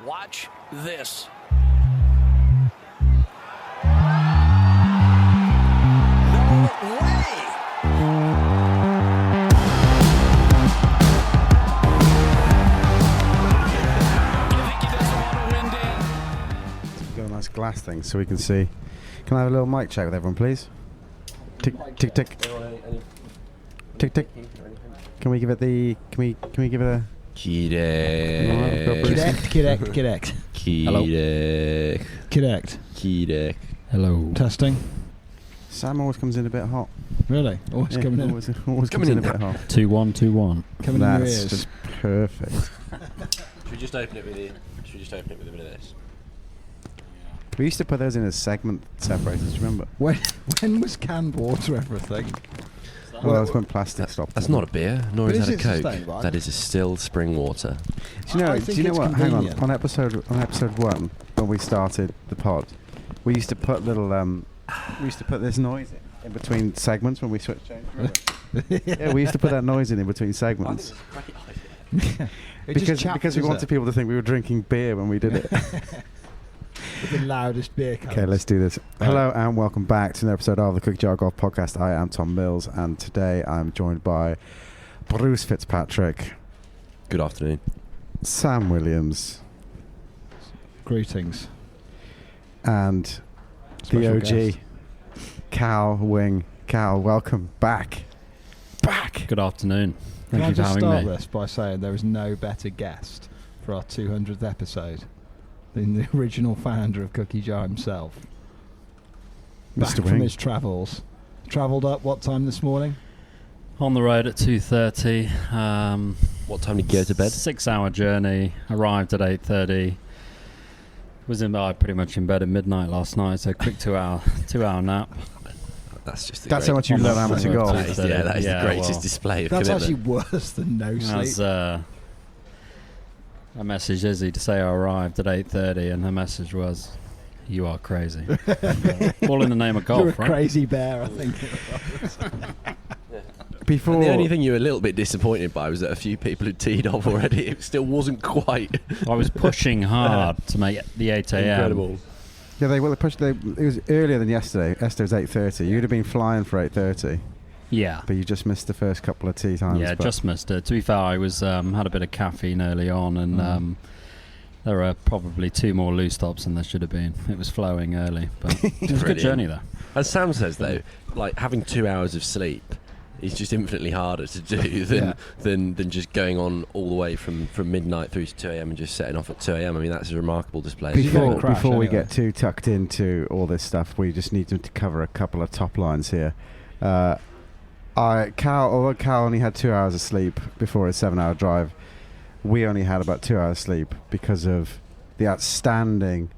Watch this. No way! We've got a nice glass thing so we can see. Can I have a little mic check with everyone, please? Tick, tick, tick. Tick, tick. Can we give it the... Can we give it a... Correct. Hello. Correct. Hello. Testing. Sam always comes in a bit hot. Really? Always coming in. Always comes in a bit hot. 2-1, 2-1. Coming in your That's ears. just perfect. Should we just open it with a bit of this? We used to put those in as segment separators, do you remember? When was canned water everything? Well, that's when plastic stopped. That's not a beer, nor But is is that a it Coke. sustainable? That is a still spring water. Do you know? I Do think you know it's what? Hang on. convenient. On episode 1, when we started the pod, we used to put little we used to put this noise in between segments when we switched change. Remember? Yeah, we used to put that noise in between segments because we wanted people to think we were drinking beer when we did it. With the loudest beer cans. Okay, let's do this. Hello and welcome back to another episode of the Cookie Jar Golf Podcast. I am Tom Mills, and today I'm joined by Bruce Fitzpatrick, Good afternoon. Sam Williams, Greetings. and Special the OG, guest. Cal Wing. Cal, welcome back. Back! Good afternoon. Can Thank I you for just having start me. this by saying there is no better guest for our 200th episode than the original founder of Cookie Jar himself. Back Mr. from Wing. his travels. Travelled up what time this morning? On the road at 2:30. What time did you go to bed? 6-hour journey. Arrived at 8:30. Was pretty much in bed at midnight last night. So quick 2-hour nap. That's how much you learn amateur golf. That is the greatest display of That's commitment. actually worse than no sleep. I messaged Izzy to say I arrived at 8:30, and her message was, "You are crazy." All in the name of golf, You're a right? crazy bear, I think. Before And the only thing you were a little bit disappointed by was that a few people had teed off already. It still wasn't quite. I was pushing hard to make the 8 a.m. Incredible. Yeah, it was earlier than yesterday. Yesterday was 8:30. You'd have been flying for 8:30, Yeah. but you just missed the first couple of tee times. Yeah, but just missed it. To be fair, I was had a bit of caffeine early on, and there were probably 2 more loose stops than there should have been. It was flowing early, but it was a good Brilliant. journey though. As Sam says, though, like having 2 hours of sleep is just infinitely harder to do than just going on all the way from midnight through to 2 a.m. and just setting off at 2 a.m. I mean, that's a remarkable display. Before- Before, You're gonna crash we anyway. get too tucked into all this stuff, we just need to cover a couple of top lines here. Although Cal only had 2 hours of sleep before his 7-hour drive, we only had about 2 hours sleep because of the outstanding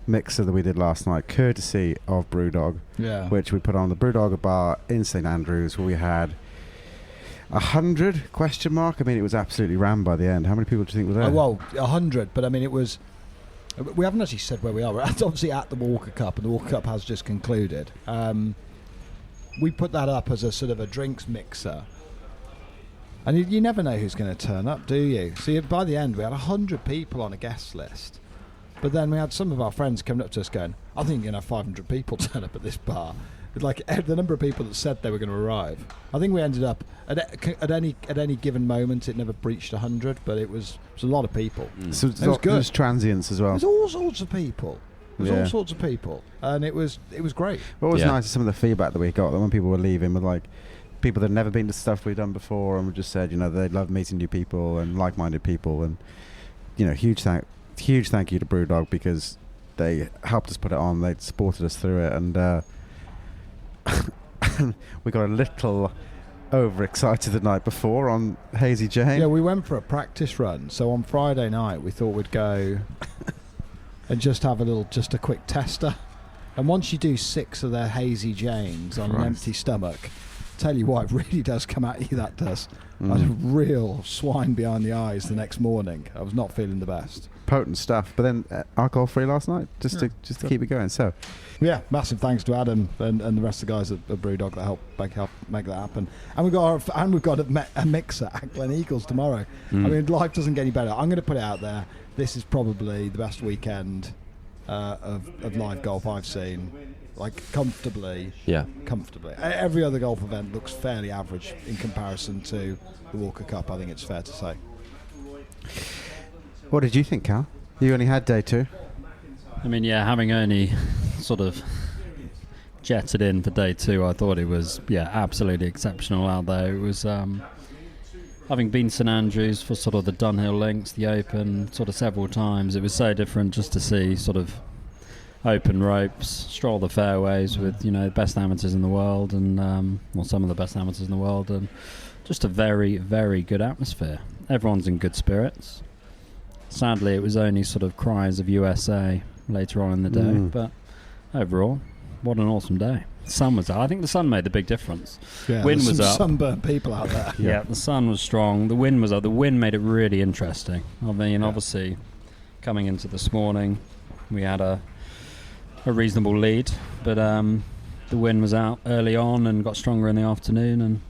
mixer that we did last night, courtesy of Brewdog, Yeah. which we put on the Brewdog bar in St Andrews, where we had 100 question mark. I mean, it was absolutely rammed by the end. How many people do you think were there? Well, 100, but I mean, it was... We haven't actually said where we are. We're obviously at the Walker Cup, and the Walker Cup has just concluded. We put that up as a sort of a drinks mixer. And you never know who's going to turn up, do you? So by the end, we had 100 people on a guest list. But then we had some of our friends coming up to us going, I think you're going to have 500 people turn up at this bar. Like the number of people that said they were going to arrive. I think we ended up, at any given moment, it never breached 100, but it was a lot of people. So It was good. There's transients as well. There's all sorts of people. Yeah. All sorts of people. And it was great. What was Yeah. nice is some of the feedback that we got, that when people were leaving, with like people that had never been to stuff we'd done before, and we just said, they loved meeting new people and like-minded people, and huge thank you to Brewdog, because they helped us put it on, they supported us through it, and we got a little overexcited the night before on Hazy Jane. Yeah, we went for a practice run. So on Friday night, we thought we'd go and just have a quick tester. And once you do 6 of their Hazy Janes on an Christ. empty stomach, tell you what, it really does come at you. That does. I was a real swine behind the eyes the next morning. I was not feeling the best. Potent stuff, but then alcohol free last night, just to keep it going. So, yeah, massive thanks to Adam and the rest of the guys at Brewdog that helped make that happen. And we've got a mixer at Glen Eagles tomorrow. I mean, life doesn't get any better. I'm going to put it out there. This is probably the best weekend of live golf I've seen. Like comfortably. Every other golf event looks fairly average in comparison to the Walker Cup. I think it's fair to say. What did you think, Cal? You only had day 2. I mean, yeah, having only sort of jetted in for day 2, I thought it was absolutely exceptional out there. It was having been St Andrews for sort of the Dunhill Links, the Open, sort of several times. It was so different just to see sort of open ropes, stroll the fairways with the best amateurs in the world and some of the best amateurs in the world, and just a very, very good atmosphere. Everyone's in good spirits. Sadly, it was only sort of cries of USA later on in the day, but overall, what an awesome day. The sun was out. I think the sun made the big difference. Yeah, wind was up. Sunburnt people out there. Yeah, the sun was strong. The wind was up. The wind made it really interesting. I mean, obviously, coming into this morning, we had a reasonable lead, but the wind was out early on and got stronger in the afternoon, and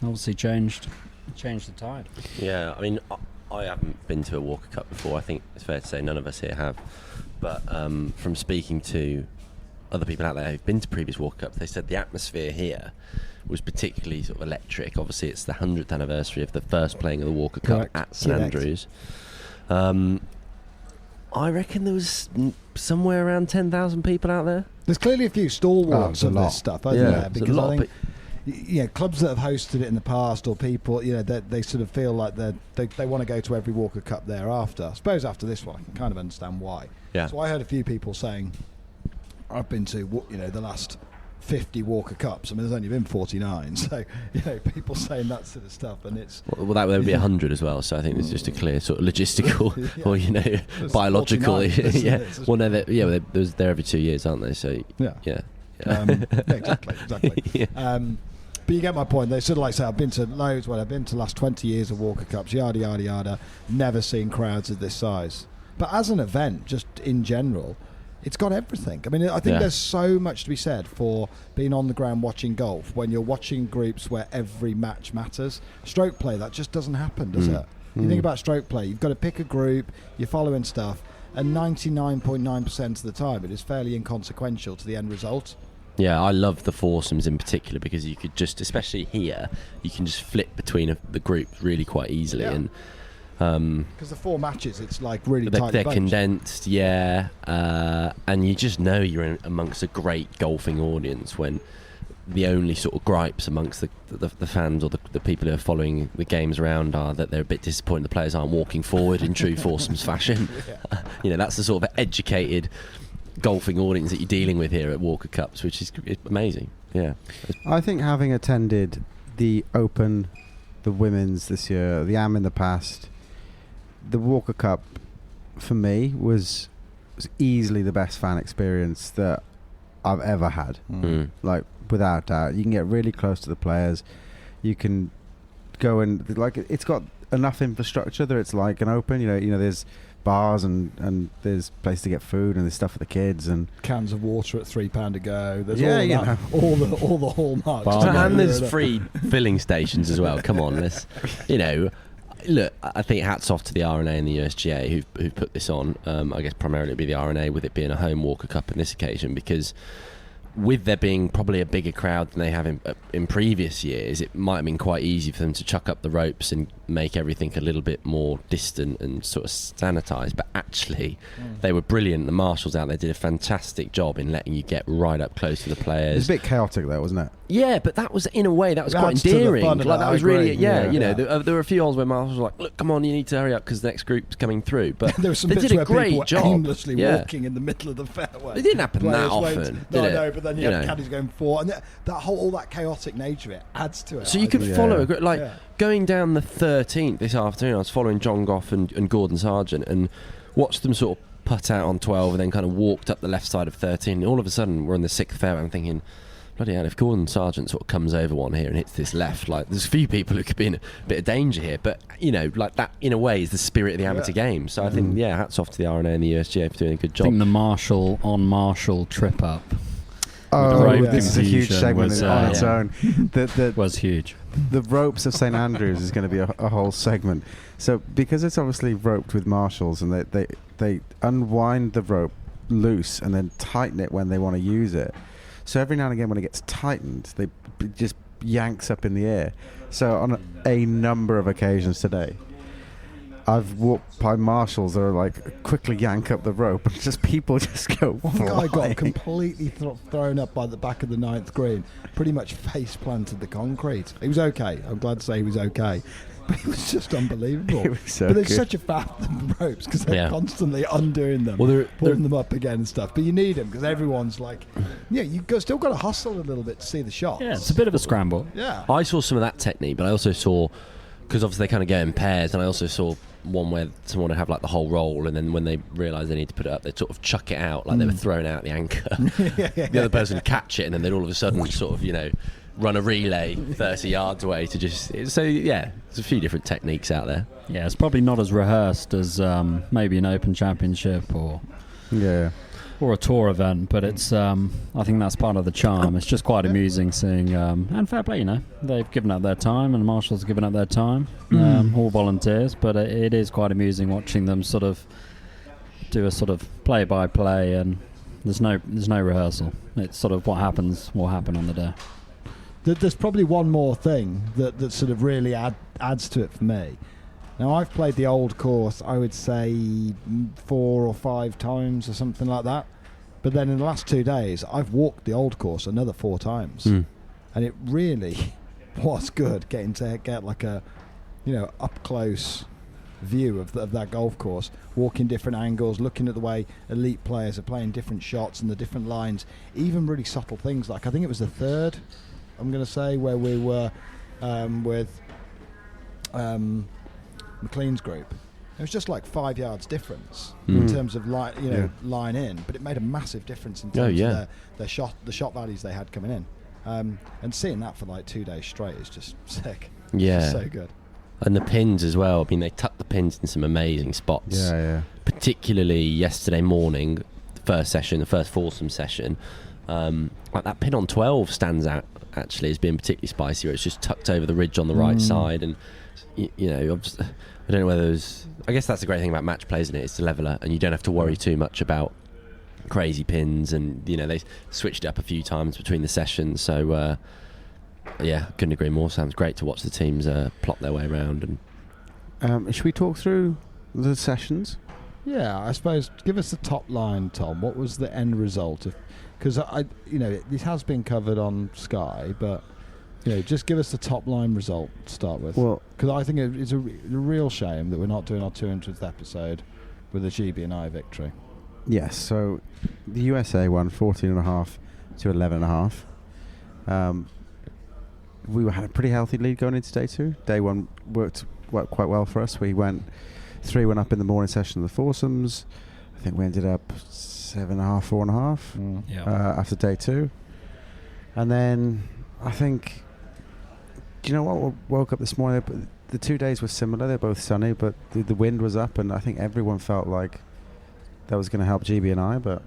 obviously changed the tide. Yeah, I mean, I haven't been to a Walker Cup before. I think it's fair to say none of us here have. But from speaking to other people out there who've been to previous Walker Cups, they said the atmosphere here was particularly sort of electric. Obviously, it's the 100th anniversary of the first playing of the Walker Cup at St Andrews. I reckon there was somewhere around 10,000 people out there. There's clearly a few stalwarts of this stuff, isn't there? Because I think clubs that have hosted it in the past, or people, they sort of feel like they want to go to every Walker Cup thereafter. I suppose after this one, I can kind of understand why. Yeah. So I heard a few people saying, I've been to the last 50 Walker Cups. I mean, there's only been 49, so people saying that sort of stuff, and it's that would be 100 as well. So I think there's just a clear sort of logistical or biological. Well, no, they're every 2 years, aren't they? So yeah. Exactly. Yeah. But you get my point. They sort of like say, I've been to loads. Well, I've been to the last 20 years of Walker Cups. Yada yada yada. Never seen crowds of this size. But as an event, just in general, it's got everything. I mean, I think there's so much to be said for being on the ground watching golf when you're watching groups where every match matters. Stroke play, that just doesn't happen, does it? You think about stroke play, you've got to pick a group, you're following stuff, and 99.9% of the time it is fairly inconsequential to the end result. Yeah, I love the foursomes in particular because you could just, especially here, you can just flip between the groups really quite easily. Yeah. And because the 4 matches, it's like really tight. They're condensed, and you just know you're amongst a great golfing audience when the only sort of gripes amongst the fans or the people who are following the games around are that they're a bit disappointed the players aren't walking forward in true foursomes fashion. That's the sort of educated golfing audience that you're dealing with here at Walker Cups, which is amazing. Yeah, I think having attended the Open, the Women's this year, the Am in the past, the Walker Cup for me was easily the best fan experience that I've ever had. Like, without doubt, you can get really close to the players. You can go and it's got enough infrastructure that it's like an Open. There's bars and there's place to get food and there's stuff for the kids and cans of water at £3 a go. There's all the hallmarks. And there's free filling stations as well. Come on, let's look, I think hats off to the RNA and the USGA who've put this on. I guess primarily it'd be the RNA with it being a home Walker Cup on this occasion, because with there being probably a bigger crowd than they have in previous years, it might have been quite easy for them to chuck up the ropes and make everything a little bit more distant and sort of sanitised. But actually, they were brilliant. The marshals out there did a fantastic job in letting you get right up close to the players. It was a bit chaotic though, wasn't it? Yeah, but that was, in a way, that was quite endearing. That was really, there were a few holes where marshals were like, look, come on, you need to hurry up because the next group's coming through. But there were some they bits did a where great people job. Were aimlessly walking in the middle of the fairway. It didn't happen that often, did it? No, but then you had caddies going forward, and all that chaotic nature of it adds to it. So you could follow going down the 13th this afternoon. I was following John Goff and Gordon Sargent and watched them sort of putt out on 12 and then kind of walked up the left side of 13. And all of a sudden, we're in the 6th fairway. I'm thinking, bloody hell, if Gordon Sargent sort of comes over one here and hits this left, like there's a few people who could be in a bit of danger here. But, like that, in a way, is the spirit of the amateur game. So I think, hats off to the RNA and the USGA for doing a good job. I think the Marshall trip up. Oh, this is a huge segment was, on its own. Was huge. The ropes of St Andrews is going to be a whole segment. So because it's obviously roped with marshals, and they unwind the rope loose and then tighten it when they want to use it. So every now and again when it gets tightened, it just yanks up in the air. So on a number of occasions today, I've walked by marshals that are like quickly yank up the rope, and just people just go One flying. guy got completely thrown up by the back of the 9th green, pretty much face planted the concrete. He was okay. I'm glad to say he was okay. But it was just unbelievable. It was so but they're good. such a faff, the ropes, because they're constantly undoing them, pulling them up again and stuff. But you need them because everyone's like, still got to hustle a little bit to see the shots. Yeah, it's a bit of a scramble. Yeah. I saw some of that technique, but I also saw, because obviously they kind of go in pairs, and I also saw one where someone would have like the whole roll, and then when they realise they need to put it up, they'd sort of chuck it out like they were throwing out the anchor. The other person would catch it, and then they'd all of a sudden sort of, run a relay 30 yards away to just... So, yeah, there's a few different techniques out there. Yeah, it's probably not as rehearsed as maybe an Open Championship or a tour event, but it's I think that's part of the charm. It's just quite amusing seeing... and fair play, they've given up their time, and the marshals have given up their time, all volunteers, but it is quite amusing watching them sort of do a sort of play-by-play, and there's no rehearsal. It's sort of what happens will happen on the day. There's probably one more thing that sort of really adds to it for me. Now, I've played the old course, I would say 4 or 5 times or something like that. But then in the last 2 days, I've walked the old course another 4 times. And it really was good getting to get like a, up-close view of that golf course, walking different angles, looking at the way elite players are playing different shots and the different lines, even really subtle things like, I think it was the 3rd, I'm going to say, where we were with McLean's group. It was just like 5 yards difference in terms of line in, but it made a massive difference in terms of the shot values they had coming in. And seeing that for like 2 days straight is just sick. Yeah, it's just so good. And the pins as well. I mean, they tucked the pins in some amazing spots. Yeah. Particularly yesterday morning, the first foursome session. Like that pin on 12 stands out actually as being particularly spicy, where it's just tucked over the ridge on the right side, and I don't know whether there's... I guess that's the great thing about match play, isn't it? It's a leveler, and you don't have to worry too much about crazy pins, and they switched it up a few times between the sessions, so couldn't agree more. Sounds great to watch the teams plot their way around. And should we talk through the sessions? Yeah, I suppose give us the top line, Tom. What was the end result of... Because this has been covered on Sky, but just give us the top line result to start with. Well, because I think it's a real shame that we're not doing our 200th episode with a GB&I victory. Yes. So the USA won 14.5 to 11.5. We had a pretty healthy lead going into day 2. Day 1 worked quite well for us. We went 3-1 up in the morning session of the foursomes. I think we ended up 7.5, 4.5 after day 2. And then I think, do you know what? We woke up this morning, the 2 days were similar. They're both sunny, but the wind was up, and I think everyone felt like that was going to help GB&I, but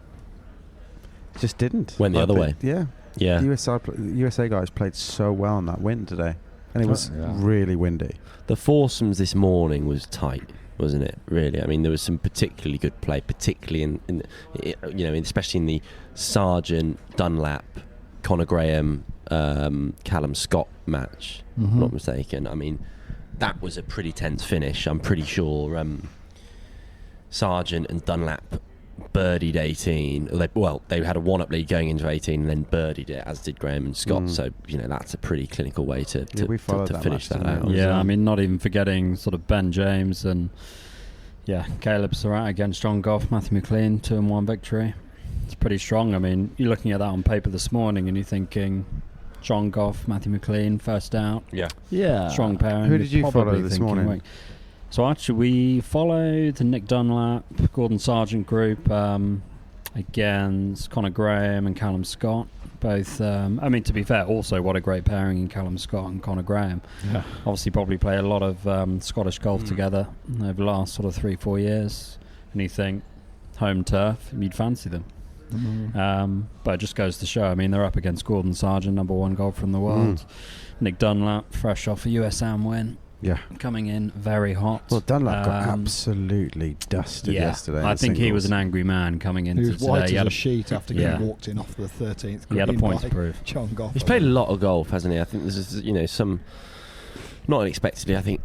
it just didn't. Went the other way. Yeah. The USA guys played so well in that wind today, and it was really windy. The foursomes this morning was tight, wasn't it? Really, I mean, there was some particularly good play, particularly especially in the Sargent, Dunlap, Conor Graham, Callum Scott match. If I'm not mistaken. I mean, that was a pretty tense finish. I'm pretty sure Sargent and Dunlap birdied 18. They had a one-up lead going into 18 and then birdied it, as did Graham and Scott. So that's a pretty clinical way to finish that out. Yeah, I mean, not even forgetting sort of Ben James and Caleb Surratt against John Goff, Matthew McLean, 2-1 victory. It's pretty strong. I mean, you're looking at that on paper this morning and you're thinking John Goff, Matthew McLean, first out. Yeah. Strong pairing. Who did you follow this morning? So actually we followed the Nick Dunlap, Gordon Sargent group against Conor Graham and Callum Scott. Both, I mean, to be fair, also what a great pairing in Callum Scott and Conor Graham. Yeah. Obviously, probably play a lot of Scottish golf together over the last sort of 3-4 years. And you think, home turf, you'd fancy them. But it just goes to show, I mean, they're up against Gordon Sargent, number 1 golfer in the world. Nick Dunlap, fresh off a USAM win. Yeah. Coming in very hot. Well, Dunlap got absolutely dusted yesterday. I think he was an angry man coming into today. He was white today. as a sheet after getting walked in off the 13th. He had a point to prove. John Goff. He's played a lot of golf, hasn't he? I think there's, some, not unexpectedly, I think,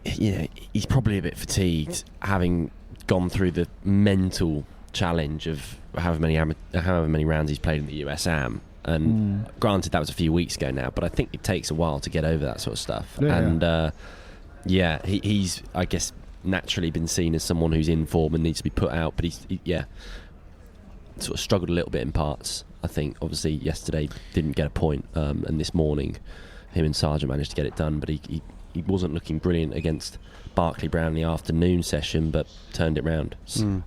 he's probably a bit fatigued, having gone through the mental challenge of however many rounds he's played in the USAM. And granted, that was a few weeks ago now, but I think it takes a while to get over that sort of stuff. He's, I guess, naturally been seen as someone who's in form and needs to be put out, but he sort of struggled a little bit in parts. I think, obviously, yesterday didn't get a point, and this morning, him and Sargent managed to get it done, but he wasn't looking brilliant against Barclay Brown in the afternoon session, but turned it round.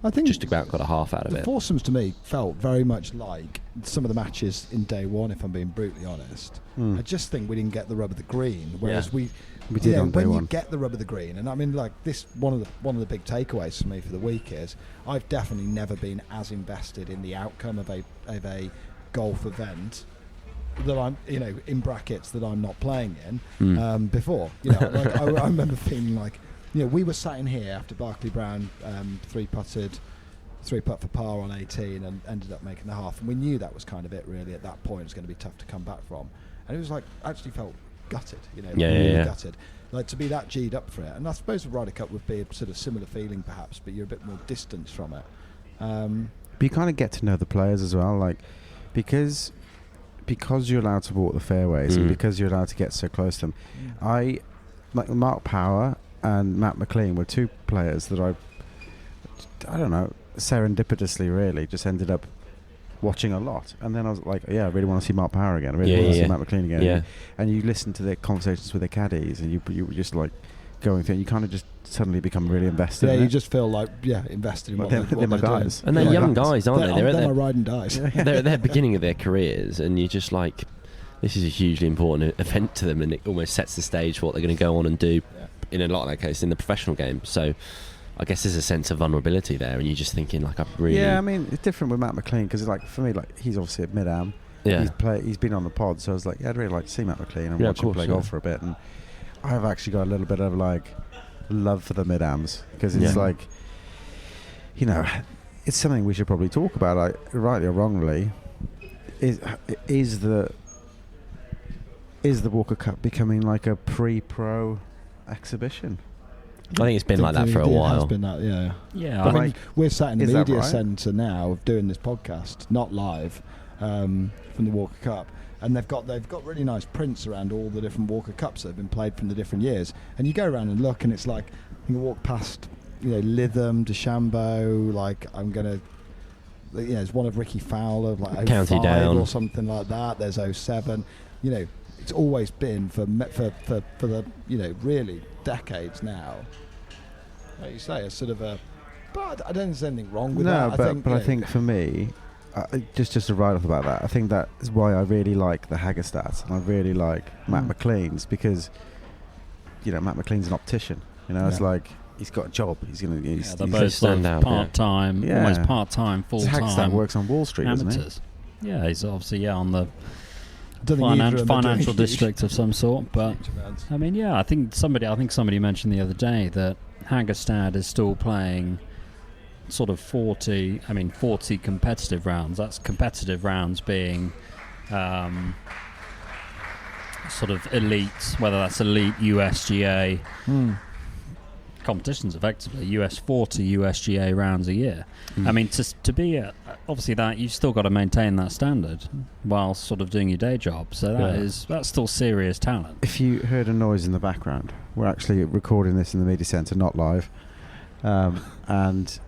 I think just about got a half out of it. The foursomes, to me, felt very much like some of the matches in day one, if I'm being brutally honest. I just think we didn't get the rub of the green, whereas we did on day one. When you get the rub of the green, and I mean, like this, one of the big takeaways for me for the week is I've definitely never been as invested in the outcome of a golf event that I'm, in brackets, that I'm not playing in before. Like I remember feeling like, we were sat in here after Barclay Brown three-putt for par on 18 and ended up making the half, and we knew that was kind of it really. At that point, it was going to be tough to come back from, and it was like, actually felt gutted, gutted, like to be that G'd up for it. And I suppose the Ryder Cup would be a sort of similar feeling perhaps, but you're a bit more distanced from it. But you kind of get to know the players as well, like because you're allowed to walk the fairways and because you're allowed to get so close to them. Like Mark Power and Matt McLean were two players that I don't know, serendipitously really just ended up watching a lot, and then I was like, I really want to see Mark Power again, I really want to see Matt McLean again. And you listen to their conversations with their caddies, and you were just like going through, and you kind of just suddenly become really invested in you it. just feel like invested in what they're they're guys. doing. And they're young guys, aren't they? They're my ride and dies. They're at their beginning of their careers, and you're just like, this is a hugely important event to them, and it almost sets the stage for what they're going to go on and do in a lot of that case in the professional game. So I guess there's a sense of vulnerability there, and you're just thinking, like, I really... Yeah, I mean, it's different with Matt McLean, because like for me, like, he's obviously at Mid-Am. Yeah. He's been on the pod, so I was like, I'd really like to see Matt McLean and watch him play golf for a bit. And I've actually got a little bit of like love for the Mid-Ams, because it's like, it's something we should probably talk about, like, rightly or wrongly. Is the Walker Cup becoming like a pre-pro exhibition? I think it's been like that for a while. It has been that, Yeah. But I mean, we're sat in the media right? centre now doing this podcast, not live, from the Walker Cup, and they've got really nice prints around all the different Walker Cups that have been played from the different years. And you go around and look, and it's like you can walk past, Lytham, DeChambeau. Like I'm gonna, there's one of Ricky Fowler, like County 05 Down or something like that. There's 07. It's always been for the really decades now. Like you say, it's sort of a. But I don't think there's anything wrong with that. I think for me, just to write off about that, I think that is why I really like the Haggerstad and I really like Matt McLean's, because Matt McLean's an optician. It's like he's got a job. He's going to. They're both stand out, part-time, almost part-time, full-time. Haggerstad works on Wall Street, amateurs. doesn't he? Yeah, he's obviously on the Financial financial district of some sort, but I mean, I think somebody mentioned the other day that Haggerstad is still playing sort of 40 competitive rounds. That's competitive rounds being sort of elite, whether that's elite USGA competitions, effectively US 40 USGA rounds a year. I mean, to be obviously that you've still got to maintain that standard while sort of doing your day job. So that's still serious talent. If you heard a noise in the background, we're actually recording this in the media centre, not live. And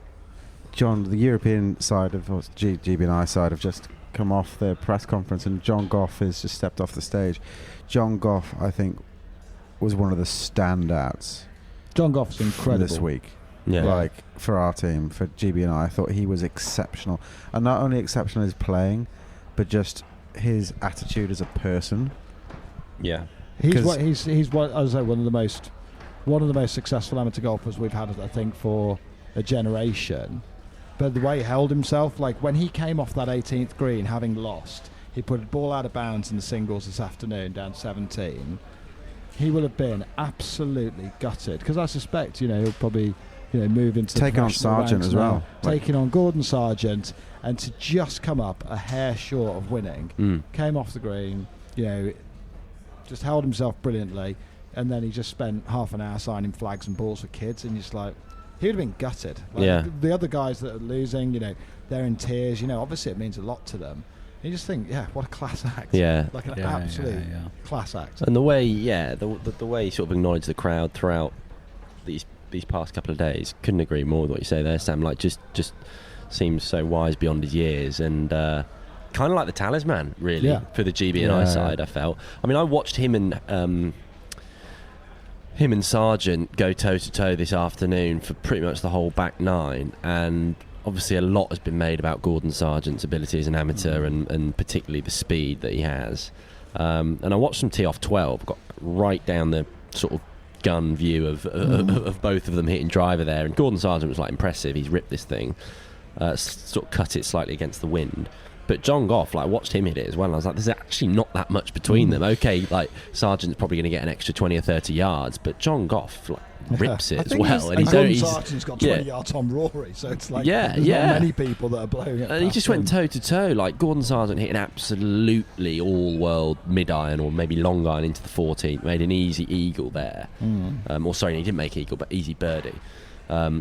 John, the European side of GB&I side, have just come off their press conference, and John Goff has just stepped off the stage. John Goff, I think, was one of the standouts. John Goff's incredible this week. Yeah. Like for our team, for GB&I thought he was exceptional, and not only exceptional in his playing, but just his attitude as a person. Yeah. He's 'Cause- what he's what I was say one of the most successful amateur golfers we've had, I think, for a generation. But the way he held himself, like when he came off that 18th green, having lost, he put a ball out of bounds in the singles this afternoon, down 17. He will have been absolutely gutted because I suspect, he'll probably, move into Taking the on professional Sargent ranks as well. now, taking on Gordon Sargent, and to just come up a hair short of winning. Came off the green, just held himself brilliantly, and then he just spent half an hour signing flags and balls for kids, and just like he would have been gutted. Like the other guys that are losing, they're in tears. Obviously it means a lot to them. And you just think, what a class act. Yeah. Like an absolute class act. And the way, the way he sort of acknowledged the crowd throughout these past couple of days, couldn't agree more with what you say there, Sam. Like just seems so wise beyond his years, and kind of like the talisman, really, for the GB&I side. I felt. I mean, I watched him and Sargent go toe to toe this afternoon for pretty much the whole back nine, and obviously a lot has been made about Gordon Sargent's ability as an amateur and particularly the speed that he has. And I watched them tee off 12, got right down the sort of gun view of both of them hitting driver there, and Gordon Sargent was like impressive. He's ripped this thing, sort of cut it slightly against the wind. But John Goff, like, watched him hit it as well, and I was like, there's actually not that much between them. Okay, like, Sargent's probably going to get an extra 20 or 30 yards, but John Goff, like, rips it as well. And Gordon Sargent's got 20 yards on Rory, so it's like there's not many people that are blowing it. And he just went toe to toe. Like, Gordon Sargent hit an absolutely all-world mid-iron or maybe long iron into the 14th, made an easy eagle there. Or sorry, he didn't make eagle, but easy birdie.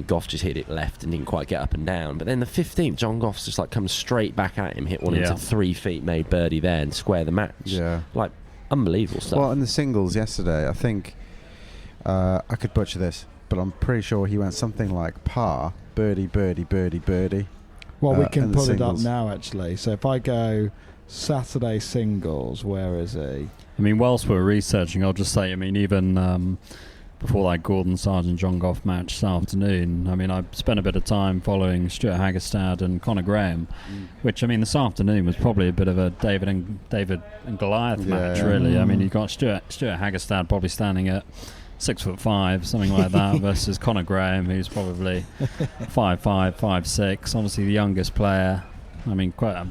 Goff just hit it left and didn't quite get up and down. But then the 15th, John Goff's just like comes straight back at him, hit one into 3 feet, made birdie there and square the match. Yeah. Like, unbelievable stuff. Well, in the singles yesterday, I think, I could butcher this, but I'm pretty sure he went something like par, birdie, birdie, birdie, birdie. Well, we can pull it up now, actually. So if I go Saturday singles, where is he? I mean, whilst we're researching, I'll just say, I mean, even before that Gordon Sargent John Goff match this afternoon, I mean, I spent a bit of time following Stuart Hagestad and Conor Graham, which, I mean, this afternoon was probably a bit of a David and Goliath match, really. I mean, you got Stuart Hagestad probably standing at 6'5", something like that, versus Conor Graham, who's probably 5'5", 5'6", obviously the youngest player. I mean, quite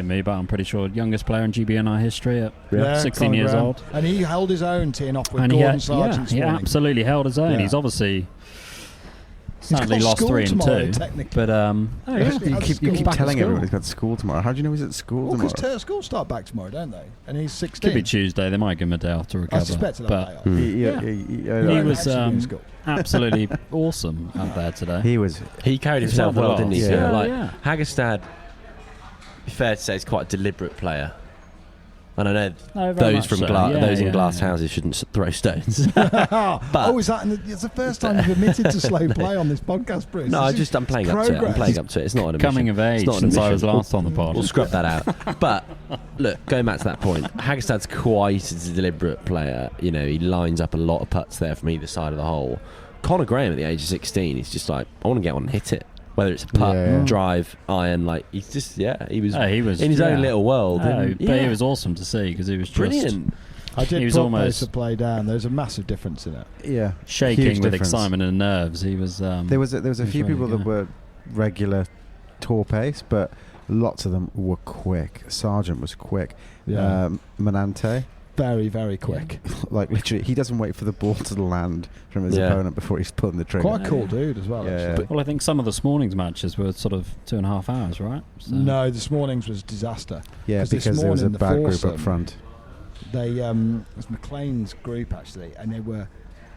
me, but I'm pretty sure youngest player in GB&I history at 16 years old. And he held his own teeing off with Gordon Sargent. He absolutely held his own. Yeah. He's obviously sadly lost 3 and 2. But you keep telling everyone he's got school tomorrow. How do you know he's at school tomorrow? Because school start back tomorrow, don't they? And he's 16. Could be Tuesday. They might give him a day off to recover. I suspect that day off. He was absolutely awesome out there today. He carried himself well, didn't he? Yeah. Hagestad, fair to say, is quite a deliberate player. And I know those from in glass houses shouldn't throw stones. Is that? It's the first time you've admitted to slow play on this podcast, Bruce. No, I'm playing up to it. I'm playing up to it. It's not an admission. Coming of age since I was last on the pod. We'll scrub that out. But look, going back to that point, Hagestad's quite a deliberate player. He lines up a lot of putts there from either side of the hole. Conor Graham at the age of 16, he's just like, I want to get on and hit it. Whether it's a putt, drive, iron, like he's just he was in his own little world. But he was awesome to see because he was brilliant. I did put most of play down. There's a massive difference in it. Yeah, shaking with excitement and nerves. He was. There was a few people that were regular tour pace, but lots of them were quick. Sargent was quick. Yeah. Manante. Very, very quick. Like, literally, he doesn't wait for the ball to land from his opponent before he's pulling the trigger. Quite a cool dude as well, actually. Well, I think some of this morning's matches were sort of 2.5 hours, right? So. No, this morning's was disaster. Yeah, because there was a bad group up front. It was McLean's group, actually, and they were,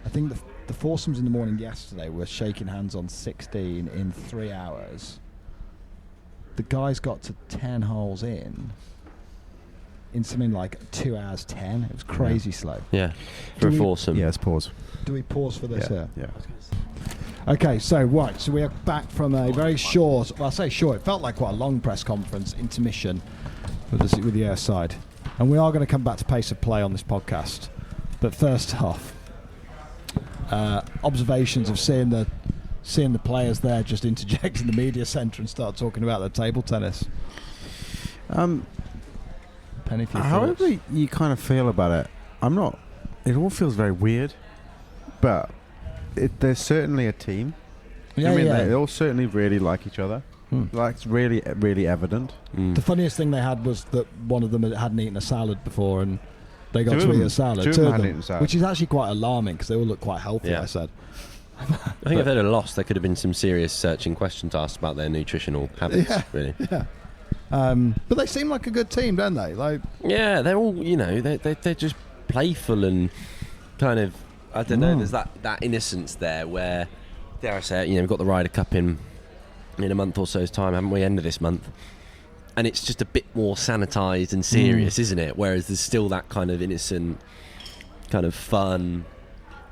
I think the foursomes in the morning yesterday were shaking hands on 16 in 3 hours. The guys got to 10 holes in something like 2 hours 10. It was crazy slow. Yeah, for a foursome. Yeah, let's pause. Do we pause for this here? Yeah. Okay, so we are back from a very short, well, I say short, it felt like quite a long press conference, intermission with the air side. And we are going to come back to pace of play on this podcast. But first off, observations of seeing the players there just interject in the media centre and start talking about their table tennis. Penny for your However thoughts. you kind of feel about it, I'm not. It all feels very weird, but they're certainly a team. Yeah, I mean, yeah. they all certainly really like each other. Like, it's really, really evident. The funniest thing they had was that one of them hadn't eaten a salad before, and they got Two to of eat them- a salad. two of Two them of hadn't them, eaten a salad. which is actually quite alarming because they all look quite healthy. Yeah. I said. I think if they'd have lost, there could have been some serious searching questions asked about their nutritional habits. Yeah. Really. Yeah. But they seem like a good team, don't they? Like, Yeah, they're all, they're just playful and kind of, I don't know, there's that innocence there where, dare I say it, we've got the Ryder Cup in a month or so's time, haven't we, end of this month? And it's just a bit more sanitised and serious, isn't it? Whereas there's still that kind of innocent, kind of fun,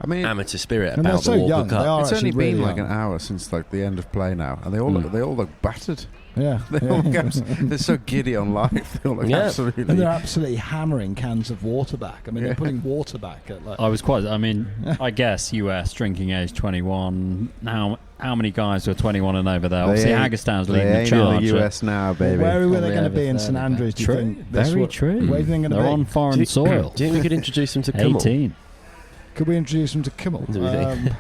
I mean, amateur spirit And they're about so the Walker young, Cup. they are it's only actually been really like young. an hour since like the end of play now, and they all look battered. yeah. They all look they're so giddy on life. They all look Yeah. absolutely. And they're absolutely hammering cans of water back. I mean, they're putting water back at like. I was quite. I mean, I guess US drinking age 21. How many guys were 21 and over there? Obviously, Hagerstown's leading the in charge. the US now, baby. Where were they Probably going to be over in St 30, Andrews? Do you True. think? this Very wa- true. Where are they going to They're be? on foreign soil. Do you think we could introduce them to Kimmel? 18. Could we introduce them to Kimmel? Do we think?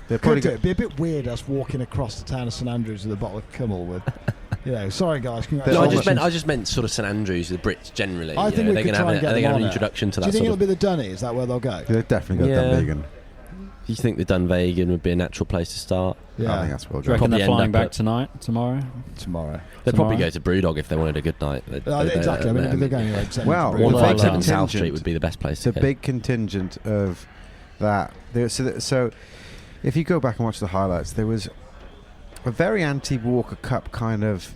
They're Could probably do. It'd be a bit weird us walking across the town of St Andrews with a bottle of Kimmel with, sorry guys. No, Congratulations. I just meant sort of St Andrews, the Brits generally. I think we they're could gonna try and have get them an on it. introduction to Do that you think sort it'll of. be the Dunny? Is that where they'll go? They've definitely got Yeah. Dunvegan. Do you think the Dunvegan would be a natural place to start? I think that's where Do you we'll reckon go. Probably they're end flying up back at- tonight, tomorrow? Tomorrow. They'd probably Tomorrow? go to Brewdog if they wanted a good night. Exactly. I mean, they're going like Well, One the five big seven South contingent- Street would be the best place. It's a to big contingent of that. So if you go back and watch the highlights, there was a very anti-Walker Cup kind of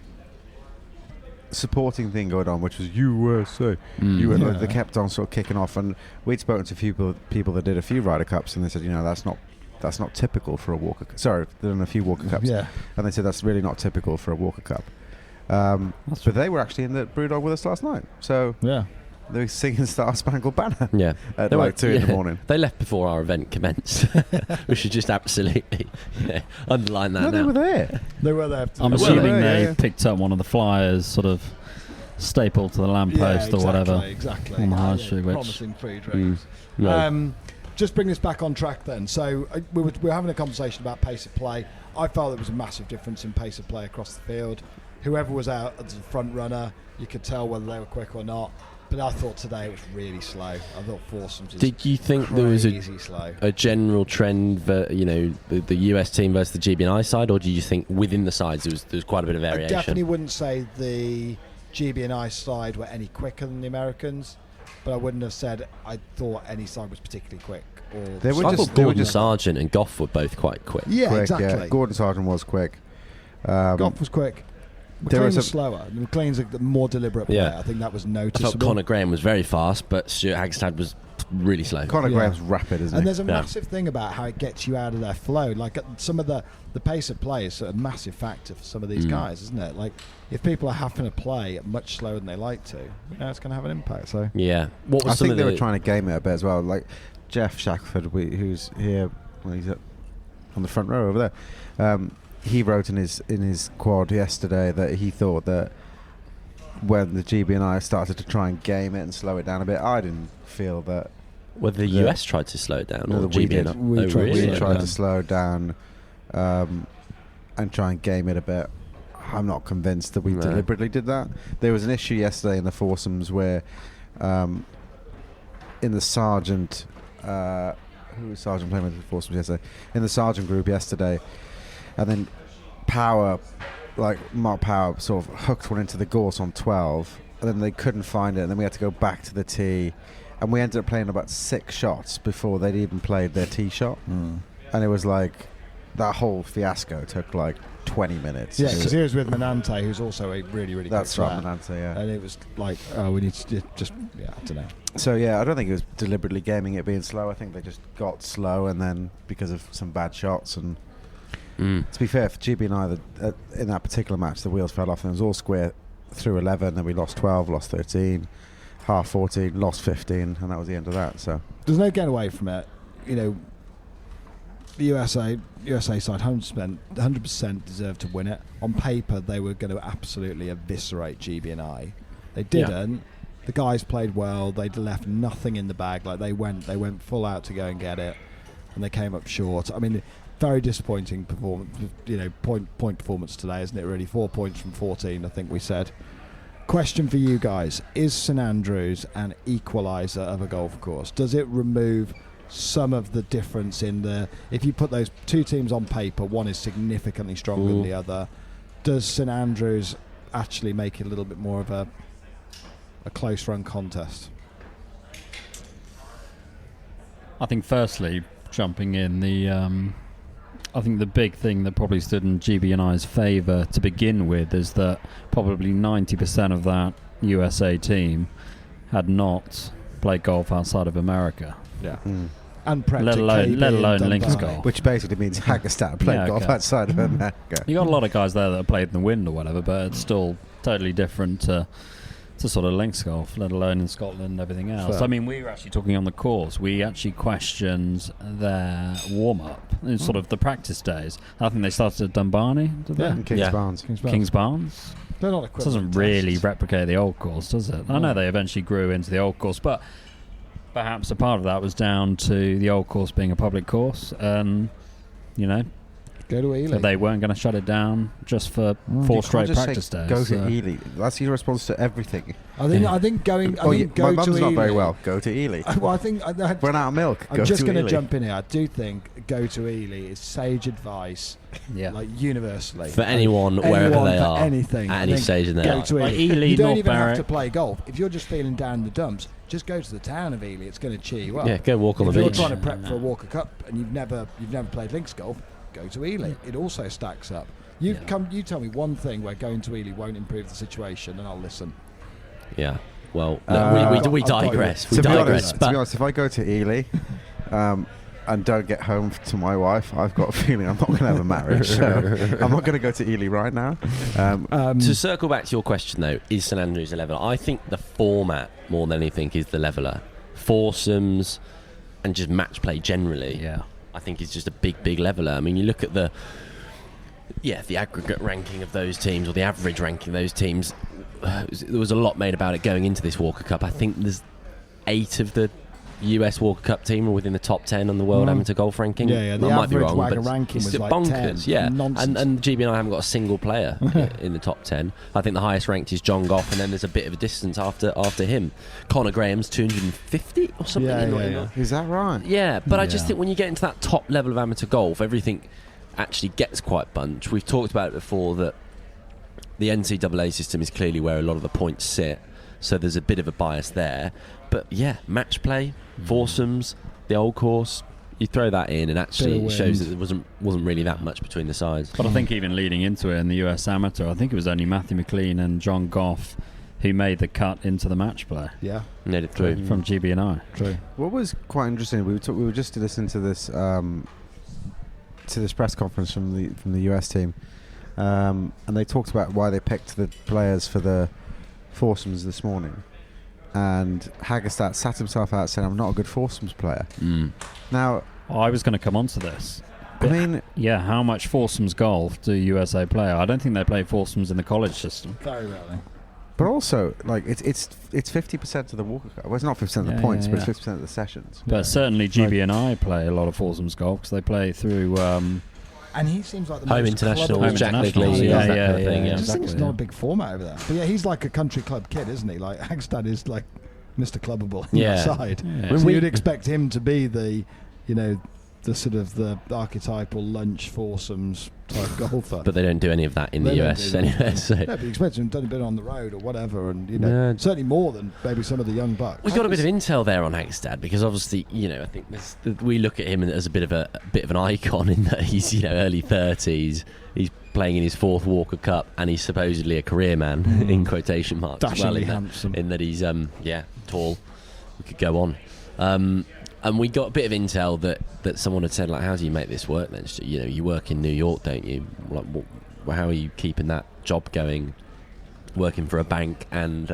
supporting thing going on, which was USA. Yeah. They kept on sort of kicking off, and we'd spoken to a few people that did a few Ryder Cups, and they said, that's not typical for a Walker Cup. Sorry, they've done a few Walker Cups, Yeah. and they said that's really not typical for a Walker Cup. But they were actually in the Brewdog with us last night, so Yeah. they were singing Star Spangled Banner Yeah. at They like were- 2 in the morning. They left before our event commenced. We should just absolutely underline that No, now. they were there. They were there. I'm Well, assuming yeah, they yeah. picked up one of the flyers, sort of stapled to the lamppost or whatever. Exactly. on the high street, which- Promising free drinks. No. Just bring this back on track then. So we were having a conversation about pace of play. I felt there was a massive difference in pace of play across the field. Whoever was out as a front runner, you could tell whether they were quick or not. But I thought today it was really slow. I thought foursomes was Did you think there was crazy slow. a general trend for the US team versus the GB&I side, or do you think within the sides there was quite a bit of I variation? definitely wouldn't say the GB&I side were any quicker than the Americans, but I wouldn't have said I thought any side was particularly quick. Or They were I just- thought they were Gordon just- Sargent and Goff were both quite quick. yeah, Quick, exactly. Gordon Sargent was quick. Goff was quick. There McLean was was a- slower. McLean's a more deliberate player. Yeah. I think that was I noticeable. thought Conor Graham was very fast, but Stuart Hagstad was really slow. Conor Yeah. Graham's rapid, isn't And he? there's a Yeah. massive thing about how it gets you out of their flow. Like some of the pace of play is a massive factor for some of these guys, isn't it? Like if people are having to play much slower than they like to, it's going to have an impact. So Yeah. What was I some think of they the were trying to game it a bit as well. Like Jeff Shackford, who's here, well, he's up on the front row over there. He wrote in his quad yesterday that he thought that when the GB&I started to try and game it and slow it down a bit, I didn't feel that. whether the Yeah. US tried to slow it down No, or that we GB&I? did. We tried- really? We tried Yeah. to slow down and try and game it a bit. I'm not convinced that we No. deliberately did that. There was an issue yesterday in the foursomes where in the Sergeant, who was Sergeant playing with the foursomes yesterday? In the Sergeant group yesterday, and then Mark Power sort of hooked one into the gorse on 12, and then they couldn't find it, and then we had to go back to the tee, and we ended up playing about 6 shots before they'd even played their tee shot, and it was like that whole fiasco took like 20 minutes. yeah, It because was- he was with Menante, who's also a really, really that's good right, player. Menante, yeah. And it was like, oh, we need to just I don't know. So yeah, I don't think it was deliberately gaming it being slow. I think they just got slow, and then because of some bad shots. And to be fair, for GB&I, in that particular match, the wheels fell off, and it was all square through 11. Then we lost 12, lost 13, half 14, lost 15, and that was the end of that. So There's no getting away from it. The USA side 100% deserved to win it. On paper, they were going to absolutely eviscerate GB&I. They didn't, the guys played well. They'd left nothing in the bag. Like they went full out to go and get it, and they came up short. I mean, very disappointing performance. Point performance today, isn't it? Really, 4 points from 14. I think we said. Question for you guys: is St Andrews an equaliser of a golf course? Does it remove some of the difference in the? If you put those two teams on paper, one is significantly stronger than the other. Does St Andrews actually make it a little bit more of a close run contest? I think firstly, jumping in, I think the big thing that probably stood in GB&I's favour to begin with is that probably 90% of that USA team had not played golf outside of America. Yeah. And let alone links golf. Which basically means Haggerstad played golf outside of America. You got a lot of guys there that have played in the wind or whatever, but it's still totally different to sort of links golf, let alone in Scotland and everything else. Fair. I mean, we were actually talking on the course. We actually questioned their warm-up in sort of the practice days. I think they started at Dunbarney, did they? And Kings Barnes. Kings Barnes. They're not equivalent. Doesn't really replicate the old course, does it? I know they eventually grew into the old course, but perhaps a part of that was down to the old course being a public course, and Go to Ely. so they weren't going to shut it down just for 4 straight practice days. Go to Ely. That's your response to everything. I think going. I think go my mum's to not Ely. very well. Go to Ely. Well, I think Run out of milk. I'm Go just to going to Ely. jump in here. I do think go to Ely is sage advice, Yeah. like universally For anyone wherever they for are, anything. at I any think stage in their go life. to Ely. Like Ely, you don't North even have Berwick. to play golf. If you're just feeling down in the dumps, just go to the town of Ely. It's going to cheer you up. Yeah, go walk on if the you're beach. trying to prep for a Walker Cup and you've never played links golf, go to Ely. It also stacks up. You tell me one thing where going to Ely won't improve the situation, and I'll listen. Yeah. Well, we I've got digress. you. We To be digress. honest, if I go to Ely and don't get home to my wife, I've got a feeling I'm not going to have a marriage. So I'm not going to go to Ely right now. To circle back to your question, though, is St Andrews a leveller? I think the format, more than anything, is the leveller. Foursomes and just match play generally, Yeah. I think is just a big leveller. I mean, you look at the aggregate ranking of those teams, or the average ranking of those teams. There was a lot made about it going into this Walker Cup. I think there's 8 of the US Walker Cup team are within the top 10 on the World Amateur Golf ranking. Yeah, the I might be average wrong, WAGA but ranking it's was like bonkers. 10. Yeah, Nonsense. and GB&I haven't got a single player in the top 10. I think the highest ranked is John Goff, and then there's a bit of a distance after him. Connor Graham's 250 or something. Yeah. Is that right? Yeah, but I just Yeah. think when you get into that top level of amateur golf, everything actually gets quite bunched. We've talked about it before that the NCAA system is clearly where a lot of the points sit, so there's a bit of a bias there. But yeah, match play, foursomes, the old course, you throw that in, and actually it shows that there wasn't really that much between the sides. But I think even leading into it in the US Amateur, I think it was only Matthew McLean and John Goff who made the cut into the match play Yeah, Made it through. from GB&I. true. What was quite interesting, we were just listening to this press conference from the US team, and they talked about why they picked the players for the foursomes this morning. And Haggerstad sat himself out saying, "I'm not a good foursomes player." Now, I was going to come on to this. I mean, Yeah, how much foursomes golf do USA play? I don't think they play foursomes in the college system. Very rarely. but also like it's 50% of the Walker Cup. Well, it's not 50% of the Yeah, points, yeah, but it's yeah. 50% of the sessions. But certainly GB&I play a lot of foursomes golf because they play through. And he seems like the Home most international, clubbable- Jack international, Nicklaus, yeah, that kind yeah, of thing. yeah. I just think it's Exactly, not yeah. a big format over there. But yeah, he's like a country club kid, isn't he? Like Hagstad is like Mr. Clubbable on Yeah. the side. Yeah. When So we- you'd expect him to be the sort of the archetypal lunch foursomes type golfer. But they don't do any of that in They the don't US do that. anyway. So Yeah, but you expect him to have been on the road or whatever, and Yeah. certainly more than maybe some of the young bucks. we got a bit of intel there on Hagstad because obviously, I think we look at him as a bit of an icon in that he's early 30s. He's playing in his 4th Walker Cup, and he's supposedly a career man in quotation marks. Dashingly in that- handsome. in that he's tall. We could go on. And we got a bit of intel that someone had said, like, how do you make this work then? So, you work in New York, don't you? Like, how are you keeping that job going, working for a bank and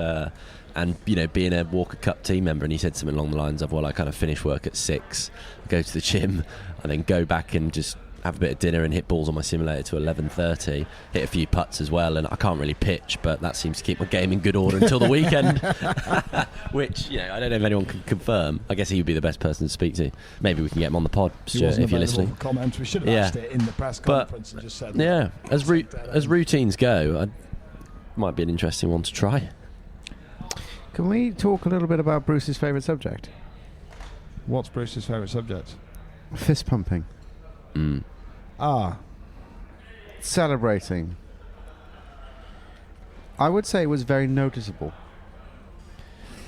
being a Walker Cup team member? And he said something along the lines of, well, I kind of finish work at 6, go to the gym, and then go back and just have a bit of dinner and hit balls on my simulator to 11:30. Hit a few putts as well, and I can't really pitch, but that seems to keep my game in good order until the weekend. Which, I don't know if anyone can confirm. I guess he would be the best person to speak to. Maybe we can get him on the pod, Stuart, if you're listening. Comments. We should have asked it in the press conference and just said. Yeah, as routines go, might be an interesting one to try. Can we talk a little bit about Bruce's favourite subject? What's Bruce's favourite subject? Fist pumping. Celebrating. I would say it was very noticeable.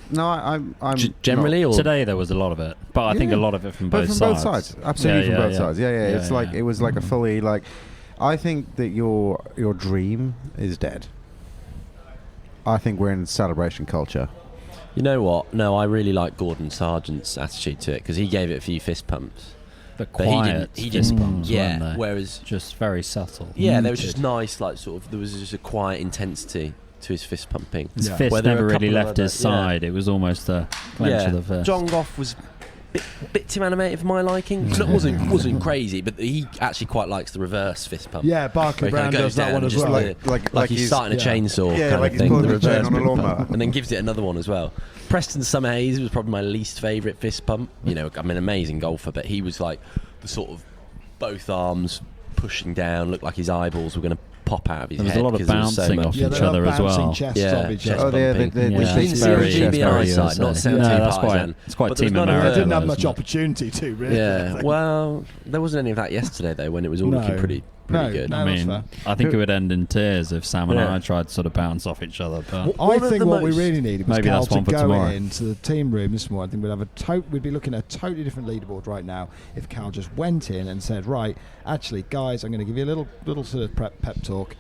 No, I'm generally, or today there was a lot of it, but I think a lot of it from both sides. Both sides, absolutely from both sides. Yeah. It's like it was like a fully like. I think that your dream is dead. I think we're in celebration culture. You know what? No, I really like Gordon Sargent's attitude to it because he gave it a few fist pumps. The quiet fist pumps, weren't they? Whereas just very subtle. Yeah, they were just nice, like sort of. There was just a quiet intensity to his fist pumping. His fist never really left his side. It was almost a clench of the fist. John Goff was bit too animated for my liking. It wasn't crazy, but he actually quite likes the reverse fist pump. Yeah, Barkley Brown does that one as well. Like he's starting a chainsaw kind of thing. The reverse on a lawnmower, and then gives it another one as well. Preston Summerhays was probably my least favourite fist pump. I'm an amazing golfer, but he was like the sort of both arms pushing down, looked like his eyeballs were going to pop out of his head. There was a lot of bouncing off each other as well. Chest bumping. Side, not 17 it's quite team America. They didn't have much opportunity to, really. Yeah, well, there wasn't any of that yesterday, though, when it was all looking pretty good. I mean, I think it would end in tears if Sam and I tried to sort of bounce off each other. But I think what we really needed was Cal to go tomorrow. into the team room this morning. I think we'd have we'd be looking at a totally different leaderboard right now if Cal just went in and said, right, actually, guys, I'm going to give you a little sort of pep talk.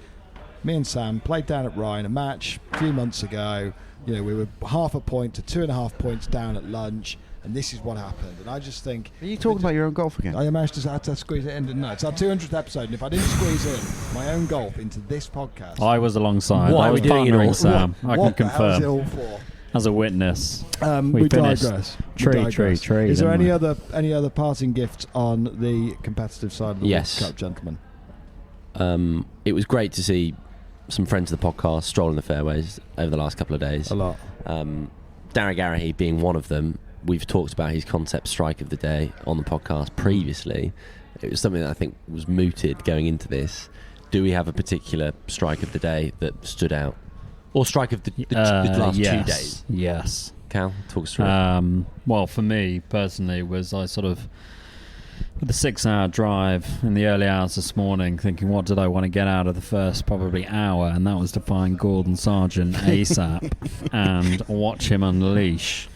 Me and Sam played down at Ryan a match a few months ago. We were half a point to 2.5 points down at lunch, and this is what happened. And I just think... Are you talking about your own golf again? I managed to squeeze it in, didn't I? It's our 200th episode, and if I didn't squeeze in my own golf into this podcast... I was alongside. Why I was partnering Sam. I can confirm. What the hell is it all for? As a witness, we digress. Tree. Is there any other parting gifts on the competitive side of the World Cup, gentlemen? It was great to see some friends of the podcast strolling the fairways over the last couple of days. A lot. Darren Garahy being one of them. We've talked about his concept strike of the day on the podcast previously. It was something that I think was mooted going into this. Do we have a particular strike of the day that stood out? Or strike of the last 2 days? Yes. Cal, talk us through it. Well, for me personally, with the 6-hour drive in the early hours this morning, thinking what did I want to get out of the first probably hour, and that was to find Gordon Sargent ASAP and watch him unleash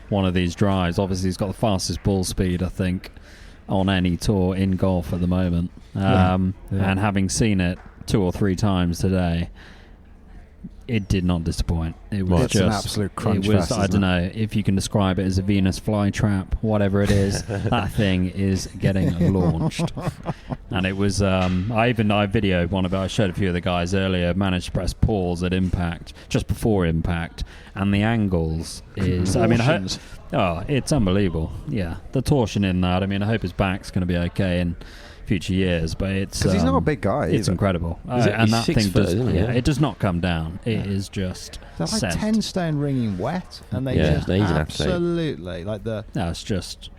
one of these drives. Obviously, he's got the fastest ball speed, I think, on any tour in golf at the moment. And having seen it 2 or 3 times today, it did not disappoint. It was just an absolute crunch. It was, I don't know if you can describe it as a Venus flytrap, whatever it is. That thing is getting launched, and it was. I videoed one of it. I showed a few of the guys earlier. Managed to press pause at impact, just before impact, and the angles is. I mean, it's unbelievable. Yeah, the torsion in that. I mean, I hope his back's going to be okay in future years, but it's because he's not a big guy. It's incredible, and that thing does. It does not come down. It is just. That's like 10 stone ringing wet, and they just absolutely like the. No, it's just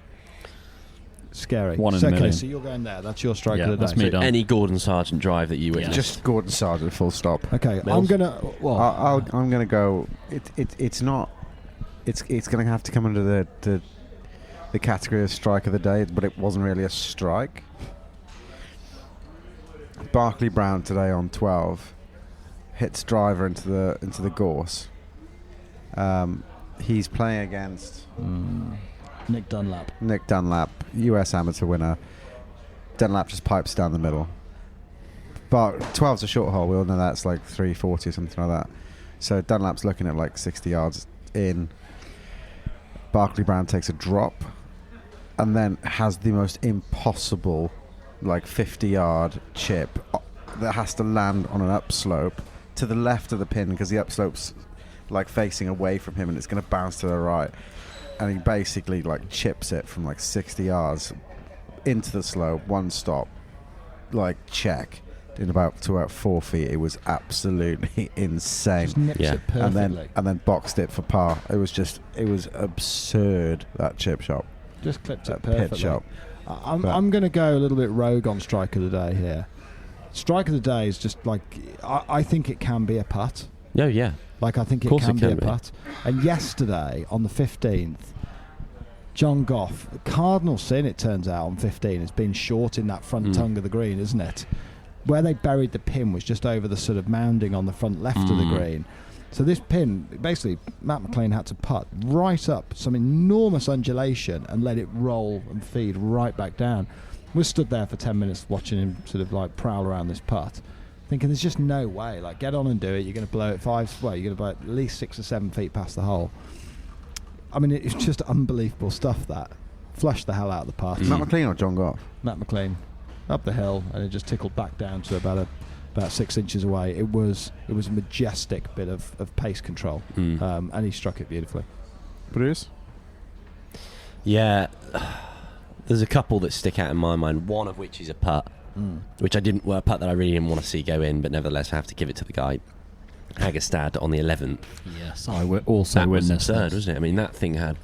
scary. One in a million. So you're going there. That's your strike of the day. That's me done. Any Gordon Sargent drive that you witnessed? Just Gordon Sargent, full stop. Okay, Mills? I'm gonna. Well, I'm gonna go. It's not. It's gonna have to come under the category of strike of the day, but it wasn't really a strike. Barkley Brown today on 12 hits driver into the gorse. He's playing against Nick Dunlap, US amateur winner. Dunlap just pipes down the middle. But 12's a short hole. We all know that's like 340 or something like that. So Dunlap's looking at like 60 yards in. Barkley Brown takes a drop and then has the most impossible like 50-yard chip that has to land on an upslope to the left of the pin because the upslope's like facing away from him and it's going to bounce to the right, and he basically like chips it from like 60 yards into the slope, one stop, like check in about 4 feet. It was absolutely insane. Just nips Yeah. it perfectly. And then boxed it for par. It was absurd, that chip shot. Just clipped That it pit perfectly. shot. I'm going to go a little bit rogue on strike of the day here. Strike of the day is just like I think it can be a putt. No, yeah. Like I think Of it course can it be a can be. putt. And yesterday on the 15th, John Goff, the cardinal sin it turns out on 15 has been short in that front tongue of the green, isn't it? Where they buried the pin was just over the sort of mounding on the front left of the green. So this pin, basically, Matt McLean had to putt right up some enormous undulation and let it roll and feed right back down. We stood there for 10 minutes watching him sort of like prowl around this putt, thinking there's just no way. Like, get on and do it. You're going to blow it you're going to blow it at least 6 or 7 feet past the hole. I mean, it's just unbelievable stuff, that. Flushed the hell out of the putt. Matt McLean or John Goff? Matt McLean up the hill, and it just tickled back down to about 6 inches away. It was a majestic bit of pace control, and he struck it beautifully. Bruce? Yeah, there's a couple that stick out in my mind. One of which is a putt, which a putt that I really didn't want to see go in, but nevertheless I have to give it to the guy, Hagestad, on the 11th. Yes, I also That was witnessed absurd, this. wasn't it? I mean, that thing had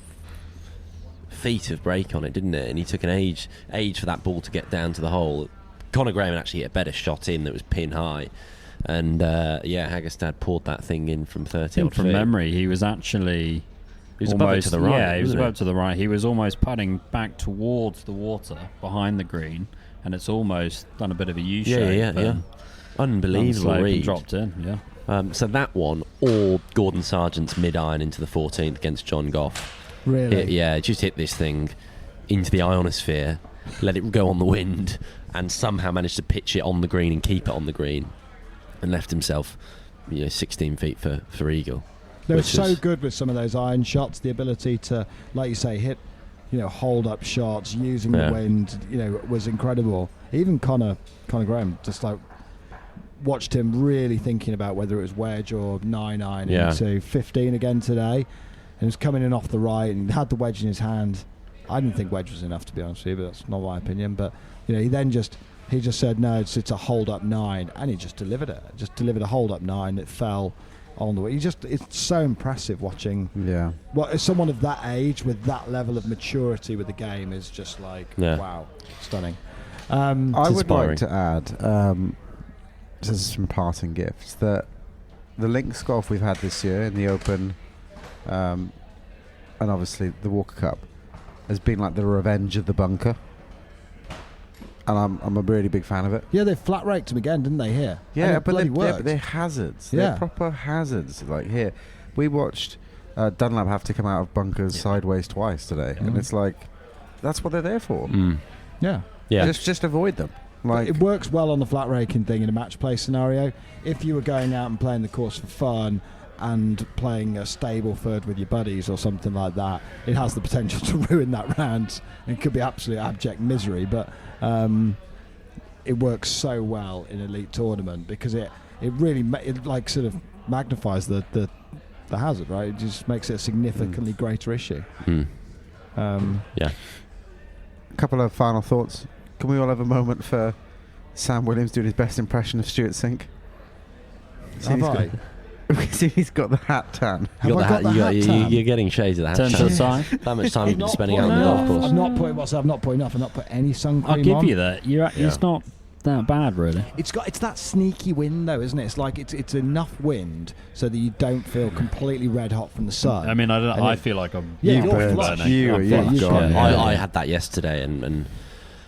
feet of break on it, didn't it? And he took an age for that ball to get down to the hole. Conor Graham actually hit a better shot in that was pin high, and Hagestad poured that thing in from 30 I think odd from feet. memory, he was actually He was above it to the right. Yeah, he was wasn't above to the right. He was almost putting back towards the water behind the green, and it's almost done a bit of a U shape. Yeah. Unbelievable and read. dropped in. Yeah. So that one, or Gordon Sargent's mid-iron into the 14th against John Goff. Really? Just hit this thing into the ionosphere, let it go on the wind, and somehow managed to pitch it on the green and keep it on the green, and left himself 16 feet for eagle. They were which so is- good with some of those iron shots, the ability to, like you say, hit, hold up shots using Yeah. the wind, was incredible. Even Conor Graham, just like watched him really thinking about whether it was wedge or 9-iron into 15 again today, and was coming in off the right and had the wedge in his hand. I didn't think wedge was enough, to be honest with you, but that's not my opinion. But he just said no, it's a hold up 9, and he just delivered it. Just delivered a hold up 9 that fell on the way. It's so impressive watching. Yeah. Someone of that age with that level of maturity with the game is just like wow, stunning. I would inspiring. like to add, this is some parting gifts, that the links golf we've had this year in the Open, and obviously the Walker Cup, has been like the revenge of the bunker, and I'm a really big fan of it. Yeah, they flat raked him again, didn't they? Here, Yeah, and it but bloody worked. they're hazards. Yeah. They're proper hazards. Like here, we watched Dunlap have to come out of bunkers sideways twice today, and it's like that's what they're there for. Yeah. Just avoid them. Like It works well on the flat raking thing in a match play scenario. If you were going out and playing the course for fun and playing a stable third with your buddies or something like that, it has the potential to ruin that round and could be absolute abject misery. But it works so well in elite tournament because it really sort of magnifies the hazard, right? It just makes it a significantly greater issue. Yeah. a couple of final thoughts. Can we all have a moment for Sam Williams doing his best impression of Stuart Sink? Have I? He's got the hat tan. Have I got the hat tan? You're getting shades of the hat Turn to tan. the side. That much time you've been Not spending put out on the golf enough. course. I've not put what's I've not put enough. I've not put any sun cream I'll give on. you that. It's not that bad, really. It's that sneaky wind though, isn't it? It's like it's enough wind so that you don't feel completely red hot from the sun. I mean, I don't. And I it- feel like I'm. Yeah, You you're burnt. flush. You- I'm you've flush. gone. Yeah. I had that yesterday, and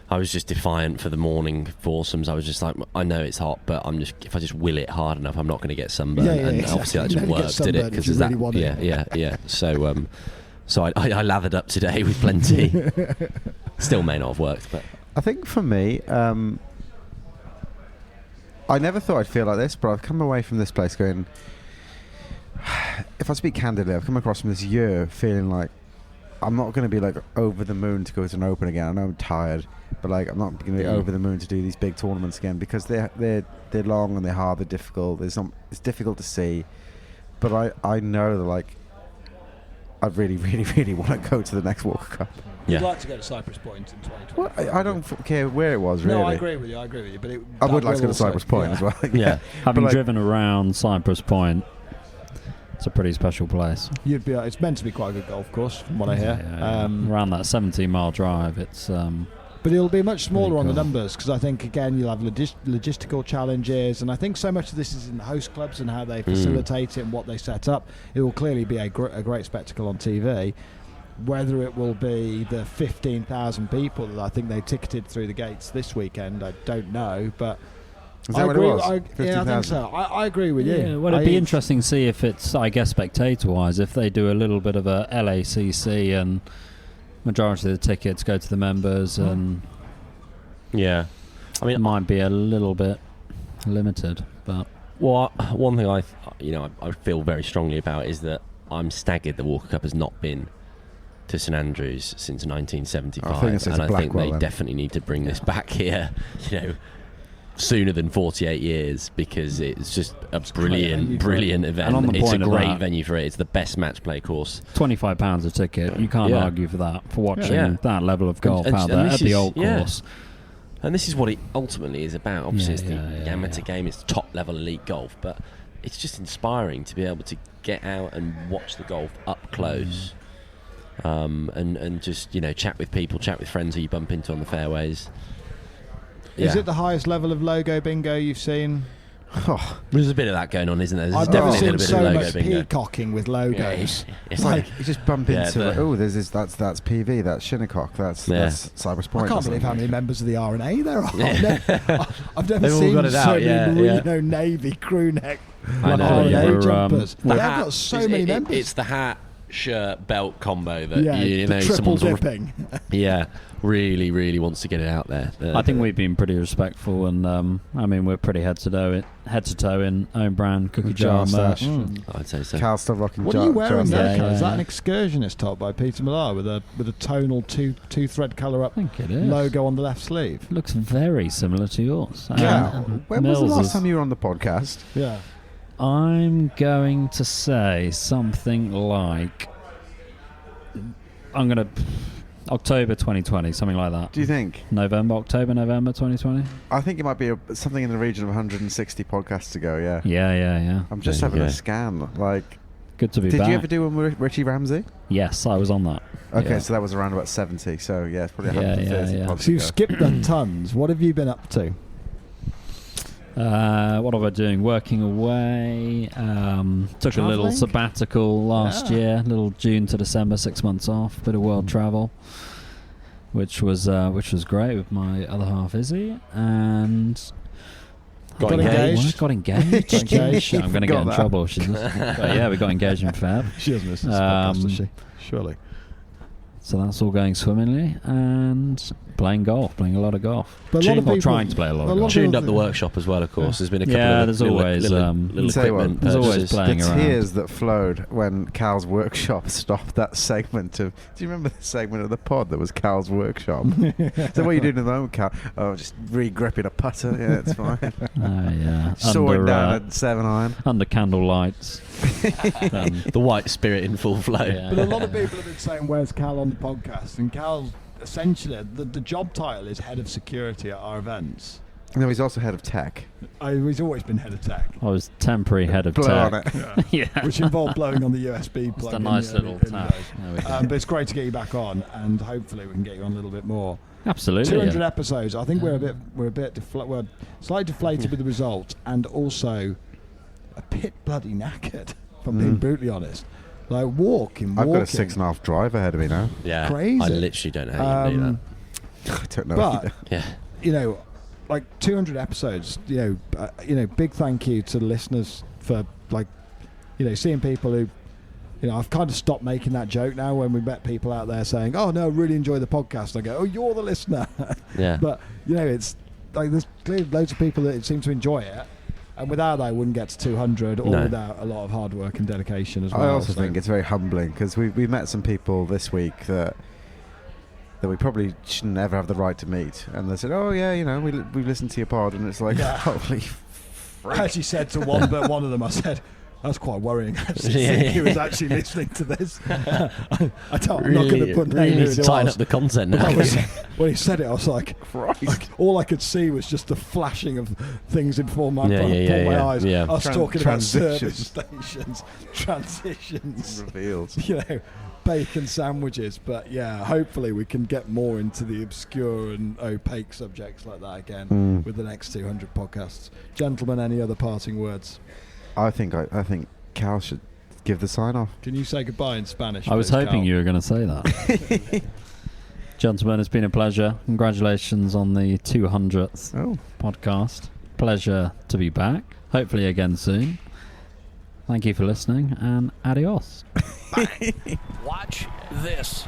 I was just defiant for the morning foursomes. I was just like, I know it's hot, but if I just will it hard enough, I'm not going to get sunburned. Yeah, and exactly. obviously that You didn't never get work, did it? sunburned if you really want it. Yeah. So I lathered up today with plenty. Still may not have worked, but I think for me, I never thought I'd feel like this, but I've come away from this place going, if I speak candidly, I've come across from this year feeling like I'm not going to be like over the moon to go to an Open again. I know I'm tired, but like I'm not going to be over the moon to do these big tournaments again because they're long and they're hard, they're difficult. It's difficult to see, but I know that like I really, really, really want to go to the next Walker Cup. You'd Yeah. like to go to Cyprus Point in 2020. Well, I don't care where it was, really. No, I agree with you. But I that would like to go will to also- Cyprus Point as well. Yeah. Having like- driven around Cyprus Point, it's a pretty special place. You'd be. It's meant to be quite a good golf course, from what I hear. Yeah. Around that 17-mile drive, it's But it'll be much smaller Really on the cool. numbers because I think again you'll have logistical challenges, and I think so much of this is in the host clubs and how they facilitate it and what they set up. It will clearly be a great spectacle on TV. Whether it will be the 15,000 people that I think they ticketed through the gates this weekend, I don't know. But Is that I what agree. it was? Yeah, I think 15,000? so. I agree with you. Yeah, well, it'd be interesting to see if it's, I guess, spectator-wise, if they do a little bit of a LACC and majority of the tickets go to the members, and Yeah. I mean, it might be a little bit limited, but well, one thing I feel very strongly about is that I'm staggered the Walker Cup has not been to St Andrews since 1975, I think it's and I think Blackwell they then. definitely need to bring this back here, sooner than 48 years, because it's just a venue brilliant event. And on the It's a point of great that- venue for it. It's the best match play course. £25 a ticket, you can't Yeah. argue for that, for watching Yeah. that level of golf And out there this at the is- old yeah. course. And this is what it ultimately is about. Obviously, Yeah, it's the yeah, amateur yeah. game. It's top level elite golf, but it's just inspiring to be able to get out and watch the golf up close, and just chat with people, chat with friends who you bump into on the fairways. Is Yeah. it the highest level of logo bingo you've seen? Oh, There's a bit of that going on, isn't there? There's I've never definitely a seen little bit so of logo much bingo. peacocking with logos. It's Like, like you just bump Yeah, into the- there's this, that's PV, that's Shinnecock, that's Cyprus Point. I can't or believe how something. many members of the R&A there are. Yeah. I've never They've all seen got it so out, many yeah, merino navy crew neck I know, R&A yeah. We're, jumpers. the They've hat- got so many members. It's the hat, shirt, belt combo that yeah, the triple someone's dipping. really, really wants to get it out there. I think we've been pretty respectful, and I mean we're pretty head to toe in own brand cookie With jar jar merch. stash. I'd say so. Cal's still rocking What are you wearing jar there, Yeah, Cal? Is yeah, that an yeah. excursionist top by Peter Millar with a tonal two thread colour I up think it is. logo on the left sleeve? Looks very similar to yours. Yeah. When was the Mills last is- time you were on the podcast? Yeah. I'm going to say something like October 2020, something like that. Do you think? November 2020. I think it might be something in the region of 160 podcasts ago, yeah. Yeah. I'm just There you having a go. scan. Like, Good to be did back. you ever do one with Richie Ramsey? Yes, I was on that. Okay, Yeah. so that was around about 70. So, yeah, it's probably Yeah, 130 yeah. pods So you've ago. skipped the tons. What have you been up to? What am I doing? Working away. Took a little Travelling? sabbatical last Yeah. year, little June to December, 6 months off, bit of world travel, which was great with my other half Izzy, and Got Got engaged. engaged? Got engaged. Got engaged. I'm going to get Forgot in that. trouble. Yeah, we got engaged in Feb. She doesn't listen to this podcast, does she? Surely. So that's all going swimmingly, and playing a lot of golf. But a lot of Or people, trying to play a lot of golf. Tuned up the workshop as well, of course. There's been a couple Yeah, of there's little, always, little Tell you what, equipment there's always purchases. playing the around. tears that flowed when Cal's Workshop stopped that segment of... Do you remember the segment of the pod that was Cal's Workshop? So what are you doing at the moment, Cal? Oh, just re-gripping a putter. Yeah, it's fine. Yeah. Sawing down a 7-iron. Under candle lights. The white spirit in full flow. Yeah. But a lot of people have been saying, "Where's Cal on the podcast?" And Cal's essentially the job title is head of security at our events. No, he's also head of tech. He's always been head of tech, I was temporary head of Blow tech. on it. Yeah. which involved blowing on the USB Just plug. a in nice the little early tap. days. There we go. But it's great to get you back on, and hopefully we can get you on a little bit more. Absolutely. 200 yeah. episodes. I think we're slightly deflated with the result, and also a bit bloody knackered. If I'm being brutally honest, like walking. I've got a 6.5 drive ahead of me now. Yeah. Crazy. I literally don't know how you do that. I don't know. But either. Yeah. you know, like 200 episodes. Big thank you to the listeners for seeing people who. I've kind of stopped making that joke now when we met people out there saying, "Oh no, I really enjoy the podcast." I go, "Oh, you're the listener." Yeah. But it's like there's clearly loads of people that seem to enjoy it, and without that, I wouldn't get to 200, or No. without a lot of hard work and dedication as well. I also So- think it's very humbling because we met some people this week that we probably shouldn't ever have the right to meet, and they said, "Oh yeah, we've listened to your pod," and it's like, Yeah. holy I actually said to one of them, I said, That's quite worrying, actually. Seeing he was actually listening to this. I'm not going to put name really who need it to tighten was. up the content now. When he said it, I was like, all I could see was just the flashing of things before my eyes. Yeah. Us talking about transitions. service stations, transitions, Revealed. Bacon sandwiches. But yeah, hopefully we can get more into the obscure and opaque subjects like that again with the next 200 podcasts. Gentlemen, any other parting words? I think Cal should give the sign off. Can you say goodbye in Spanish? I was please, hoping Cal? you were going to say that. Gentlemen, it's been a pleasure. Congratulations on the 200th podcast. Pleasure to be back. Hopefully again soon. Thank you for listening, and adios. Watch this.